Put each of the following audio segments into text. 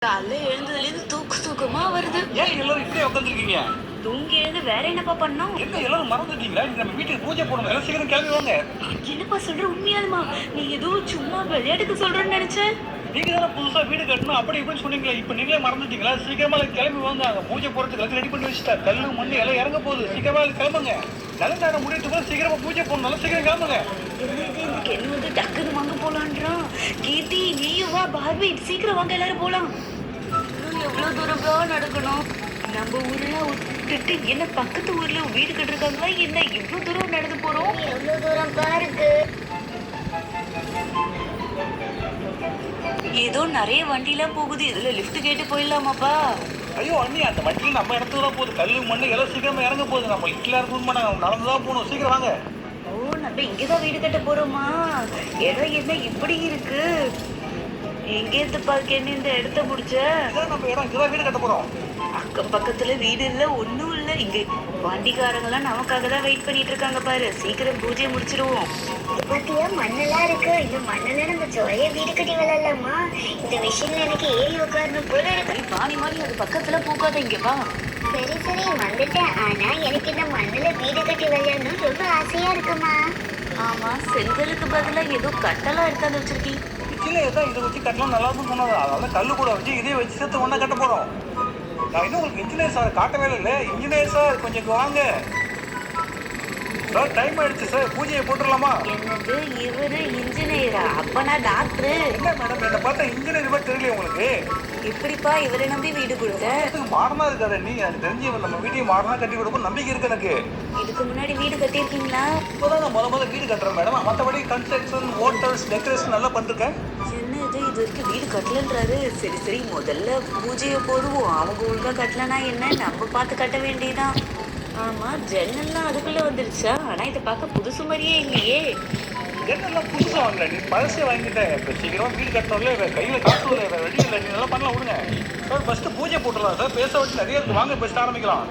காலைல எழுந்ததுலேருந்து தூக்கமா வருது. ஏன் எல்லாரும் இப்படியே உட்காந்துருக்கீங்க? தூங்கி எழுந்து வேற என்னப்பா பண்ணோம்? என்ன எல்லாரும் மறந்துட்டீங்களா? இன்னைக்கு நம்ம வீட்டுக்கு பூஜை போடணும். எல்லாம் சீக்கிரம் கிளம்பி வாங்க. என்னப்பா சொல்ற, உண்மையாலுமா? நீ ஏதோ சும்மா விளையாட்டுக்கு சொல்றேன்னு நினைச்சேன். நீங்க தானே புதுசா வீடு கட்டணும் அப்படி இப்படின்னு சொன்னீங்களா? இப்ப நீங்களே மறந்துட்டீங்களா? சீக்கிரமா கிளம்பி வாங்க. அங்க பூஜை போறதுக்கு எல்லாத்தையும் ரெடி பண்ணி வச்சுட்டா. கல்லு மண்ணு எல்லாம் இறங்க போகுது. சீக்கிரமா கிளம்புங்க. நல்ல நேரம் முடியட்டு போது சீக்கிரமா பூஜை போடணும். நல்லா சீக்கிரம் கிளம்புங்க. என்ன இது, இந்த கென்னு வந்து டக்குன்னு வாங்க போலான்றான். கீர்த்தி நீயும் வா, பார்வி சீக்கிரம் வாங்க, எல்லாரும் போலாம். எவ்வளவு தூரம்ப்பா நடக்கணும்? நம்ம ஊர்ல விட்டுட்டு என்ன பக்கத்து ஊர்ல வீடு கட்டிருக்காங்களா என்ன? இவ்வளவு தூரம் நடந்து போறோம். எவ்வளவு தூரம் பாருக்கு. ஏதோ நிறைய வண்டிலாம் போகுது. இதுல லிஃப்ட் கேட்டு போயிடலாமாப்பா? ஐயோ அண்ணி, அந்த வண்டியில் நம்ம இடத்துல தான் போகுது. கல்லு மண்ணு எல்லாம் சீக்கிரமா இறங்க போகுது. நம்ம லிட்டில் இருக்க மாட்டாங்க, நடந்துதான் போகணும். சீக்கிரம் வாங்க. ஓ, நம்ம இங்கதான் வீடு கட்ட போறோமா? இடம் என்ன இப்படி இருக்கு? எங்க இருந்து பாக்கேன்னு இந்த இடத்த முடிச்ச? இதான் நம்ம இடம். இங்கதான் வீடு கட்ட போறோம். அக்கம் பக்கத்துல வீடு இல்ல, ஒண்ணும் இல்ல. இங்க வண்டிக்காரங்க எல்லாம் நமக்காக தான் வெயிட் பண்ணிட்டு இருக்காங்க பாரு. சீக்கிரம் பூஜையை முடிச்சிருவோம். இது பாத்தியா, மண்ணெல்லாம் இருக்கு. இந்த மண்ணுல நம்ம ஜோலியா வீடு கட்டி விளையாடலாமா? இந்த விஷயம்ல எனக்கு ஏறி உட்காரணும் போல இருக்கு. பாணி மாதிரி அது பக்கத்துல போகாத, இங்க வா. சரி சரி வந்துட்டேன். ஆனா எனக்கு இந்த மண்ணுல வீடு கட்டி விளையாடணும் ரொம்ப ஆசையா இருக்குமா. ஆமா, செங்கலுக்கு பதிலா ஏதோ கட்டெல்லாம் எடுத்தாந்து வச்சிருக்கீங்க. கீழே ஏதோ இதை வச்சு கட்டலாம் நல்லா இருக்கும் சொன்னது. அதனால கல்லு கூட வச்சு இதே வச்சு சேர்த்து ஒன்றா கட்ட போறோம். நான் இன்னும் உங்களுக்கு இன்ஜினியர் சார் காட்டவே இல்லை. இன்ஜினியர் சார் கொஞ்சம் இங்க வாங்க சார். டைம் ஆயிடுச்சு சார், பூஜையை போட்டுடலாமா? என்னது, இவரு இன்ஜினியரா? அப்பனா டாக்டரு? என்ன மேடம், என்னை பார்த்தா இன்ஜினியர் மாதிரி தெரியல உங்களுக்கு? எப்படிப்பா இவரை நம்பி வீடு கொடுத்த? மாறினா இருக்காரு நீ. எனக்கு தெரிஞ்சு நம்ம வீட்டையும் மாறினா கட்டி கொடுக்கும் நம்பிக்கை இருக்கு எனக்கு. இதுக்கு முன்னாடி வீடு கட்டியிருக்கீங்களா? இப்போதான் நான் முதல்ல வீடு கட்டுறேன் மேடம். மற்றபடி கன்ஸ்ட்ரக்ஷன், ஹோட்டல்ஸ், டெக்கரேஷன் நல்லா பண்ணிருக்கேன். என்ன இது வரைக்கும் வீடு கட்டலன்றாரு. சரி சரி, முதல்ல பூஜையை போடுவோம். அவங்க ஒழுங்கா கட்டலனா என்ன, நம்ம பார்த்து கட்ட வேண்டியதான். ஆமா, ஜன்னல்லாம் அதுக்குள்ள வந்துருச்சா? ஆனா இதை பார்க்க புதுசு மாதிரியே இல்லையே. என்னெல்லாம் புதுசாக வாங்கல, நீ பழசே வாங்கிட்டேன். இப்போ சீக்கிரமாக வீடு கட்டணும்ல, கையில் காசு இல்லை, வேறு வழி இல்லை. நீ நல்லா பண்ணலாம் விடுங்க சார். ஃபஸ்ட்டு பூஜை போட்டுடலாம் சார். பேச வச்சு நிறைய இருக்கு. வாங்க பெஸ்ட் ஆரம்பிக்கலாம்.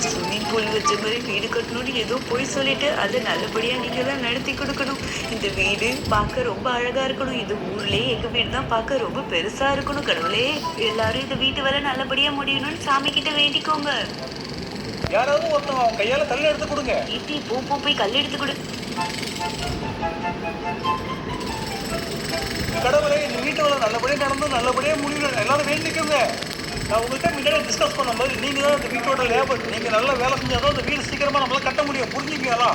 ஸ்விம்மிங் பூல் வச்ச மாதிரி வீடு கட்டணும்னு ஏதோ போய் சொல்லிட்டு அதை நல்லபடியா நீங்க தான் நடத்தி கொடுக்கணும். இந்த வீடு பார்க்க ரொம்ப அழகா இருக்கணும். இது ஊர்லயே எங்க வீடு தான் பார்க்க ரொம்ப பெருசா இருக்கணும். கடவுளே, எல்லாரும் இந்த வீட்டு வேலை நல்லபடியா முடியணும்னு சாமி கிட்ட வேண்டிக்கோங்க. யாராவது ஒருத்தவங்க அவங்க கையால் கல் எடுத்து கொடுங்க. ஈட்டி போய் கல் எடுத்து கொடு. கடவுளே, இந்த வீட்டு வேலை நல்லபடியாக நடந்து நல்லபடியாக முடியணும். எல்லாரும் வேண்டிக்கோங்க. நான் உங்கள்கிட்ட முன்னாடி டிஸ்கஸ் பண்ணும்போது நீங்கள் தான் இந்த வீட்டோட லேபர். நீங்கள் நல்லா வேலை செஞ்சால் தான் இந்த வீடு சீக்கிரமாக நம்மளால் கட்ட முடியும். புரிஞ்சுக்கீங்களா?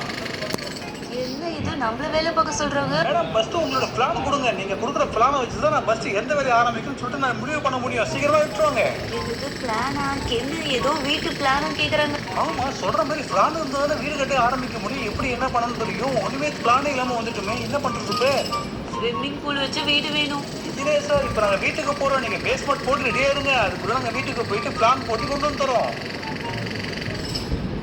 என்ன இது, நம்மள வேலை பார்க்க சொல்றாங்க? மேடம், ஃபஸ்ட்டு உங்களோட பிளான் கொடுங்க. நீங்கள் கொடுக்குற பிளானை வச்சு தான் நான் ஃபஸ்ட்டு எந்த வேலையை ஆரம்பிக்கும்னு சொல்லிட்டு நான் முடிவு பண்ண முடியும். சீக்கிரமாக விட்டுருவாங்க. இது பிளானா? என்ன ஏதோ வீட்டு பிளானும் கேட்குறாங்க. ஆமாம், சொல்கிற மாதிரி பிளான் இருந்தால் தானே வீடு கட்ட ஆரம்பிக்க முடியும். எப்படி என்ன பண்ணணும்னு தெரியும். ஒன்றுமே பிளானே இல்லாமல் வந்துட்டுமே என்ன பண்ணுறது? ஸ்விம்மிங் பூல் வச்சு வீடு வேணும். இன்ஜினியர் சார், இப்போ நாங்கள் வீட்டுக்கு போகிறோம். நீங்கள் பேஸ்மெண்ட் போட்டு ரெடியாக இருங்க. அதுக்குள்ளே நாங்கள் வீட்டுக்கு போயிட்டு பிளான் போட்டு கொண்டு வந்து தரோம்.